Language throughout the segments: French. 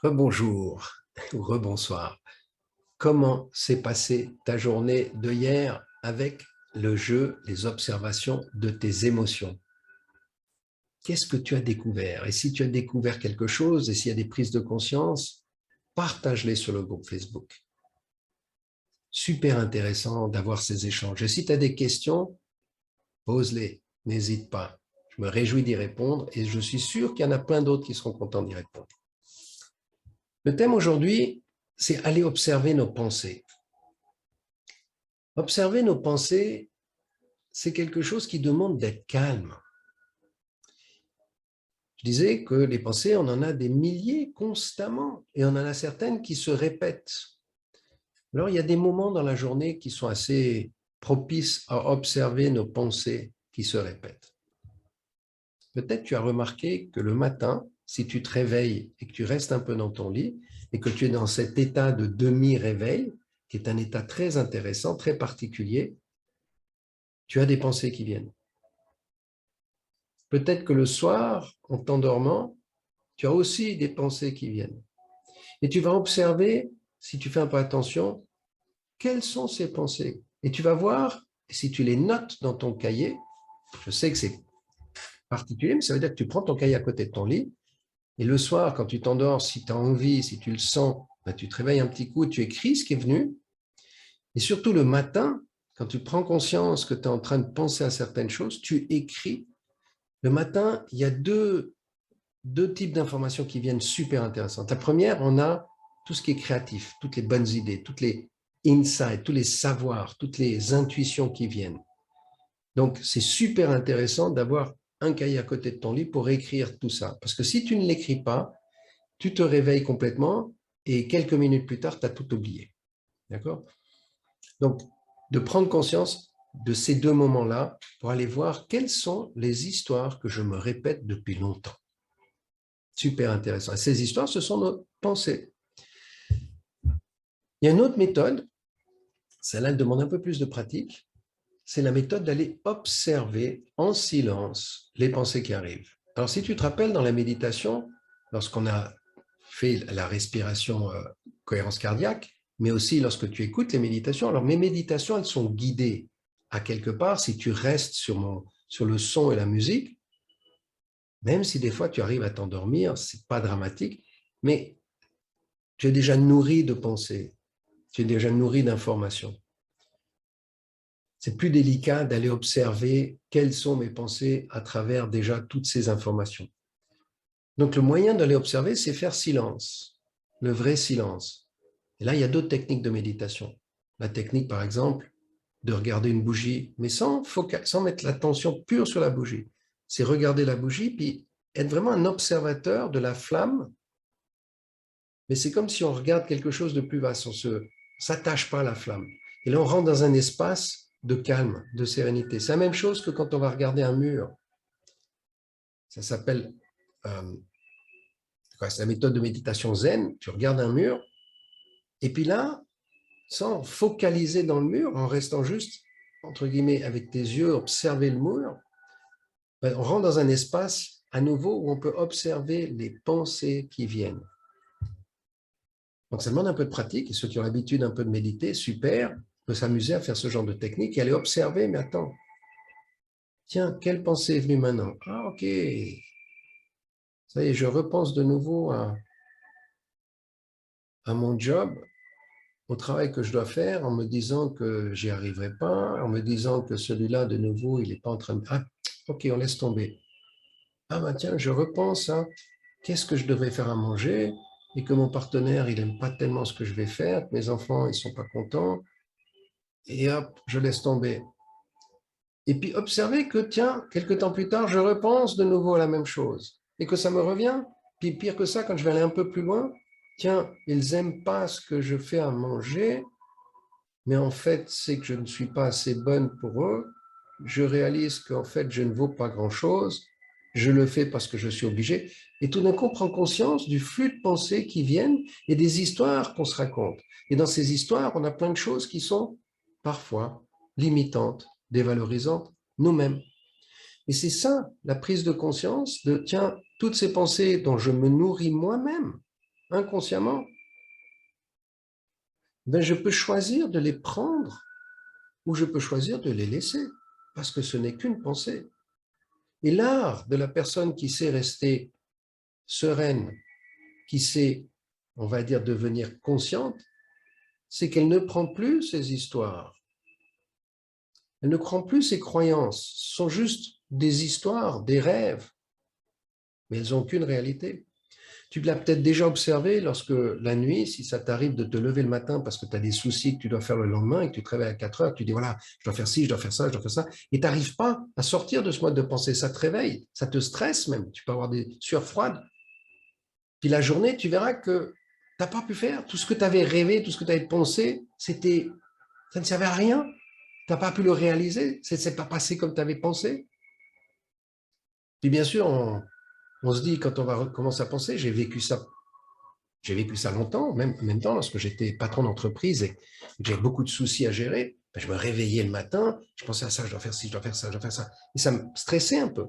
Rebonjour ou rebonsoir. Comment s'est passée ta journée de hier avec le jeu, les observations de tes émotions? Qu'est-ce que tu as découvert? Et si tu as découvert quelque chose, et s'il y a des prises de conscience, partage-les sur le groupe Facebook. Super intéressant d'avoir ces échanges. Et si tu as des questions, pose-les, n'hésite pas. Je me réjouis d'y répondre et je suis sûr qu'il y en a plein d'autres qui seront contents d'y répondre. Le thème aujourd'hui, c'est aller observer nos pensées. Observer nos pensées, c'est quelque chose qui demande d'être calme. Je disais que les pensées, on en a des milliers constamment et on en a certaines qui se répètent. Alors, il y a des moments dans la journée qui sont assez propices à observer nos pensées qui se répètent. Peut-être tu as remarqué que le matin, si tu te réveilles et que tu restes un peu dans ton lit et que tu es dans cet état de demi-réveil, qui est un état très intéressant, très particulier, tu as des pensées qui viennent. Peut-être que le soir, en t'endormant, tu as aussi des pensées qui viennent. Et tu vas observer, si tu fais un peu attention, quelles sont ces pensées. Et tu vas voir, si tu les notes dans ton cahier, je sais que c'est particulier, mais ça veut dire que tu prends ton cahier à côté de ton lit, et le soir, quand tu t'endors, si tu as envie, si tu le sens, ben tu te réveilles un petit coup, tu écris ce qui est venu. Et surtout le matin, quand tu prends conscience que tu es en train de penser à certaines choses, tu écris. Le matin, il y a deux types d'informations qui viennent super intéressantes. La première, on a tout ce qui est créatif, toutes les bonnes idées, toutes les insights, tous les savoirs, toutes les intuitions qui viennent. Donc, c'est super intéressant d'avoir un cahier à côté de ton lit pour écrire tout ça. Parce que si tu ne l'écris pas, tu te réveilles complètement et quelques minutes plus tard, tu as tout oublié. D'accord? Donc, de prendre conscience de ces deux moments-là pour aller voir quelles sont les histoires que je me répète depuis longtemps. Super intéressant. Et ces histoires, ce sont nos pensées. Il y a une autre méthode, celle-là demande un peu plus de pratique, c'est la méthode d'aller observer en silence les pensées qui arrivent. Alors, si tu te rappelles, dans la méditation, lorsqu'on a fait la respiration cohérence cardiaque, mais aussi lorsque tu écoutes les méditations, alors mes méditations, elles sont guidées à quelque part, si tu restes sur le son et la musique, même si des fois tu arrives à t'endormir, ce n'est pas dramatique, mais tu es déjà nourri de pensées, tu es déjà nourri d'informations. C'est plus délicat d'aller observer quelles sont mes pensées à travers déjà toutes ces informations. Donc le moyen d'aller observer, c'est faire silence, le vrai silence. Et là, il y a d'autres techniques de méditation. La technique, par exemple, de regarder une bougie, mais sans mettre l'attention pure sur la bougie. C'est regarder la bougie, puis être vraiment un observateur de la flamme, mais c'est comme si on regarde quelque chose de plus vaste, on ne s'attache pas à la flamme. Et là, on rentre dans un espace de calme, de sérénité. C'est la même chose que quand on va regarder un mur. Ça s'appelle, c'est la méthode de méditation zen. Tu regardes un mur, et puis là, sans focaliser dans le mur, en restant juste, entre guillemets, avec tes yeux, observer le mur, ben, on rentre dans un espace à nouveau où on peut observer les pensées qui viennent. Donc ça demande un peu de pratique, et ceux qui ont l'habitude un peu de méditer, super, peut s'amuser à faire ce genre de technique et aller observer, mais attends, tiens, quelle pensée est venue maintenant? Ah ok, ça y est, je repense de nouveau à mon job, au travail que je dois faire, en me disant que j'y arriverai pas, en me disant que celui-là, de nouveau, il n'est pas en train de... Ah, ok, on laisse tomber. Ah bah tiens, je repense à qu'est-ce que je devrais faire à manger et que mon partenaire, il n'aime pas tellement ce que je vais faire, que mes enfants, ils ne sont pas contents. Et hop, je laisse tomber. Et puis observer que, tiens, quelques temps plus tard, je repense de nouveau à la même chose et que ça me revient. Puis pire que ça, quand je vais aller un peu plus loin, tiens, ils n'aiment pas ce que je fais à manger, mais en fait, c'est que je ne suis pas assez bonne pour eux. Je réalise qu'en fait, je ne vaux pas grand-chose. Je le fais parce que je suis obligé. Et tout d'un coup, on prend conscience du flux de pensées qui viennent et des histoires qu'on se raconte. Et dans ces histoires, on a plein de choses qui sont parfois limitantes, dévalorisantes, nous-mêmes. Et c'est ça, la prise de conscience de, tiens, toutes ces pensées dont je me nourris moi-même, inconsciemment, ben je peux choisir de les prendre ou je peux choisir de les laisser, parce que ce n'est qu'une pensée. Et l'art de la personne qui sait rester sereine, qui sait, on va dire, devenir consciente, c'est qu'elle ne prend plus ces histoires. Elle ne prend plus ces croyances. Ce sont juste des histoires, des rêves, mais elles n'ont aucune réalité. Tu l'as peut-être déjà observé lorsque la nuit, si ça t'arrive de te lever le matin parce que tu as des soucis que tu dois faire le lendemain et que tu te réveilles à 4 heures, tu dis voilà, je dois faire ci, je dois faire ça, je dois faire ça, et tu n'arrives pas à sortir de ce mode de pensée. Ça te réveille, ça te stresse même. Tu peux avoir des sueurs froides. Puis la journée, tu verras que tu n'as pas pu faire. Tout ce que tu avais rêvé, tout ce que tu avais pensé, ça ne servait à rien. Tu n'as pas pu le réaliser. Ça ne s'est pas passé comme tu avais pensé. Puis bien sûr, on se dit, quand on va recommencer à penser, j'ai vécu ça longtemps, même en même temps, lorsque j'étais patron d'entreprise et que j'avais beaucoup de soucis à gérer, ben, je me réveillais le matin, je pensais à ça, je dois faire ci, je dois faire ça, je dois faire ça. Et ça me stressait un peu.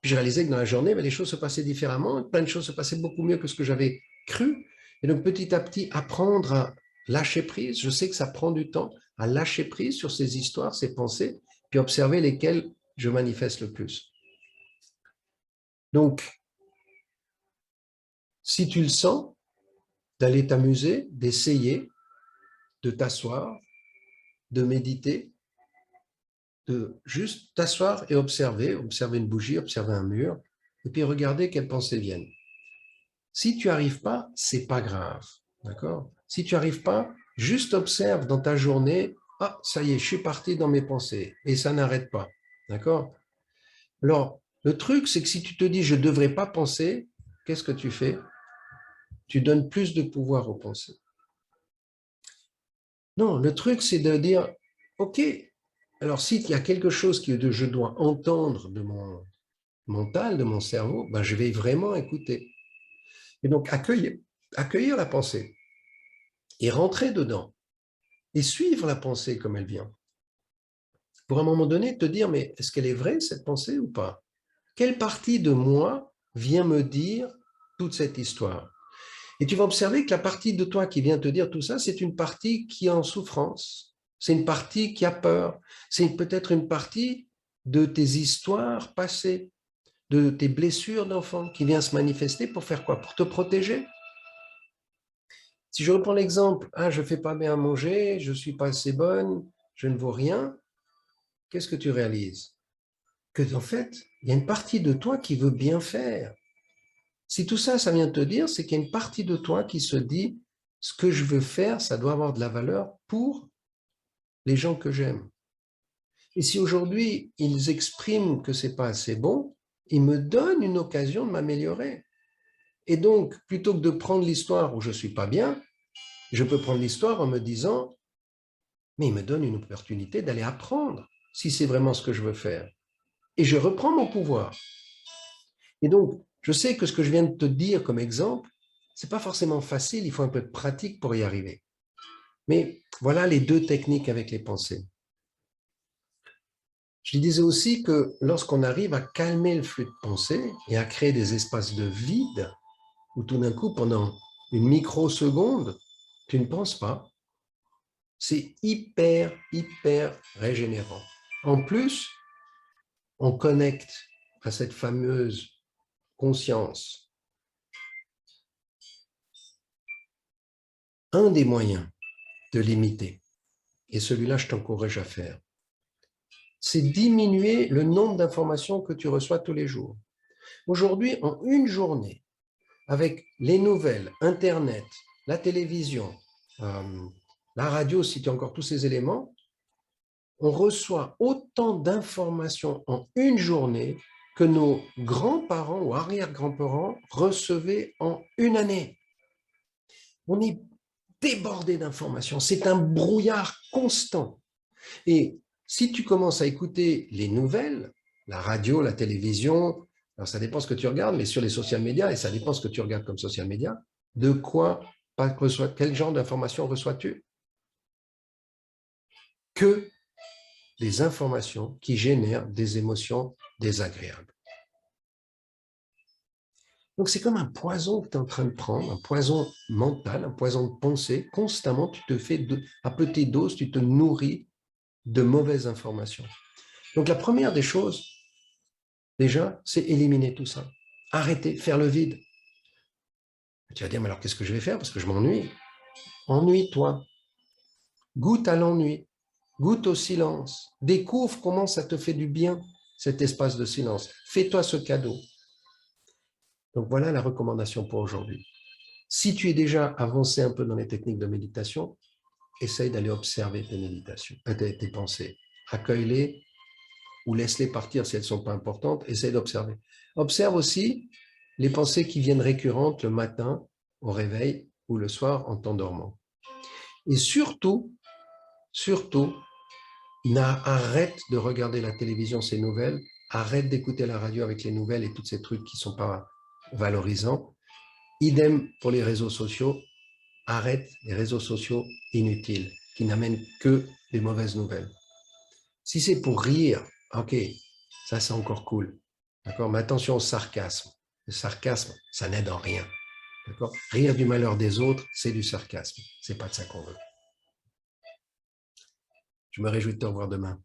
Puis je réalisais que dans la journée, ben, les choses se passaient différemment, plein de choses se passaient beaucoup mieux que ce que j'avais cru. Et donc petit à petit, apprendre à lâcher prise, je sais que ça prend du temps, à lâcher prise sur ces histoires, ces pensées, puis observer lesquelles je manifeste le plus. Donc, si tu le sens, d'aller t'amuser, d'essayer, de t'asseoir, de méditer, de juste t'asseoir et observer une bougie, observer un mur, et puis regarder quelles pensées viennent. Si tu n'y arrives pas, c'est pas grave, d'accord? Si tu n'y arrives pas, juste observe dans ta journée, ah, ça y est, je suis parti dans mes pensées, et ça n'arrête pas, d'accord? Alors, le truc, c'est que si tu te dis, je ne devrais pas penser, qu'est-ce que tu fais? Tu donnes plus de pouvoir aux pensées. Non, le truc, c'est de dire, OK, alors s'il y a quelque chose que je dois entendre de mon mental, de mon cerveau, ben, je vais vraiment écouter. Et donc, accueillir la pensée et rentrer dedans et suivre la pensée comme elle vient. Pour à un moment donné, te dire, mais est-ce qu'elle est vraie, cette pensée ou pas? Quelle partie de moi vient me dire toute cette histoire? Et tu vas observer que la partie de toi qui vient te dire tout ça, c'est une partie qui est en souffrance. C'est une partie qui a peur. C'est peut-être une partie de tes histoires passées, de tes blessures d'enfant qui vient se manifester pour faire quoi? Pour te protéger. Si je reprends l'exemple, ah, je ne fais pas bien à manger, je ne suis pas assez bonne, je ne vaux rien, qu'est-ce que tu réalises? Que en fait, il y a une partie de toi qui veut bien faire. Si tout ça, ça vient te dire, c'est qu'il y a une partie de toi qui se dit, ce que je veux faire, ça doit avoir de la valeur pour les gens que j'aime. Et si aujourd'hui, ils expriment que c'est pas assez bon, ils me donnent une occasion de m'améliorer. Et donc, plutôt que de prendre l'histoire où je suis pas bien, je peux prendre l'histoire en me disant, mais il me donne une opportunité d'aller apprendre si c'est vraiment ce que je veux faire. Et je reprends mon pouvoir. Et donc, je sais que ce que je viens de te dire comme exemple, c'est pas forcément facile, il faut un peu de pratique pour y arriver. Mais voilà les deux techniques avec les pensées. Je disais aussi que lorsqu'on arrive à calmer le flux de pensée et à créer des espaces de vide, où tout d'un coup, pendant une microseconde, tu ne penses pas, c'est hyper, hyper régénérant. En plus, on connecte à cette fameuse conscience. Un des moyens de l'imiter, et celui-là, je t'encourage à faire, c'est diminuer le nombre d'informations que tu reçois tous les jours. Aujourd'hui, en une journée, avec les nouvelles, Internet, la télévision, la radio, si tu as encore tous ces éléments, on reçoit autant d'informations en une journée que nos grands-parents ou arrière-grands-parents recevaient en une année. On est débordé d'informations, c'est un brouillard constant. Et si tu commences à écouter les nouvelles, la radio, la télévision, alors ça dépend ce que tu regardes, mais sur les social médias, et ça dépend ce que tu regardes comme social média, de quoi, quel genre d'informations reçois-tu? Que des informations qui génèrent des émotions désagréables. Donc, c'est comme un poison que tu es en train de prendre, un poison mental, un poison de pensée. Constamment, tu te fais, à petite dose, tu te nourris de mauvaises informations. Donc, la première des choses, déjà, c'est éliminer tout ça. Arrêter, faire le vide. Tu vas dire, mais alors qu'est-ce que je vais faire? Parce que je m'ennuie. Ennuie-toi. Goûte à l'ennui. Goûte au silence. Découvre comment ça te fait du bien, cet espace de silence. Fais-toi ce cadeau. Donc, voilà la recommandation pour aujourd'hui. Si tu es déjà avancé un peu dans les techniques de méditation, essaye d'aller observer tes méditations, tes pensées. Accueille-les ou laisse-les partir si elles ne sont pas importantes. Essaye d'observer. Observe aussi les pensées qui viennent récurrentes le matin au réveil ou le soir en t'endormant. Et surtout, arrête de regarder la télévision, ces nouvelles. Arrête d'écouter la radio avec les nouvelles et tous ces trucs qui ne sont pas valorisants. Idem pour les réseaux sociaux. Arrête les réseaux sociaux inutiles qui n'amènent que des mauvaises nouvelles. Si c'est pour rire, ok, ça c'est encore cool. D'accord? Mais attention au sarcasme. Le sarcasme, ça n'aide en rien. D'accord? Rire du malheur des autres, c'est du sarcasme. C'est pas de ça qu'on veut. Je me réjouis de te revoir demain.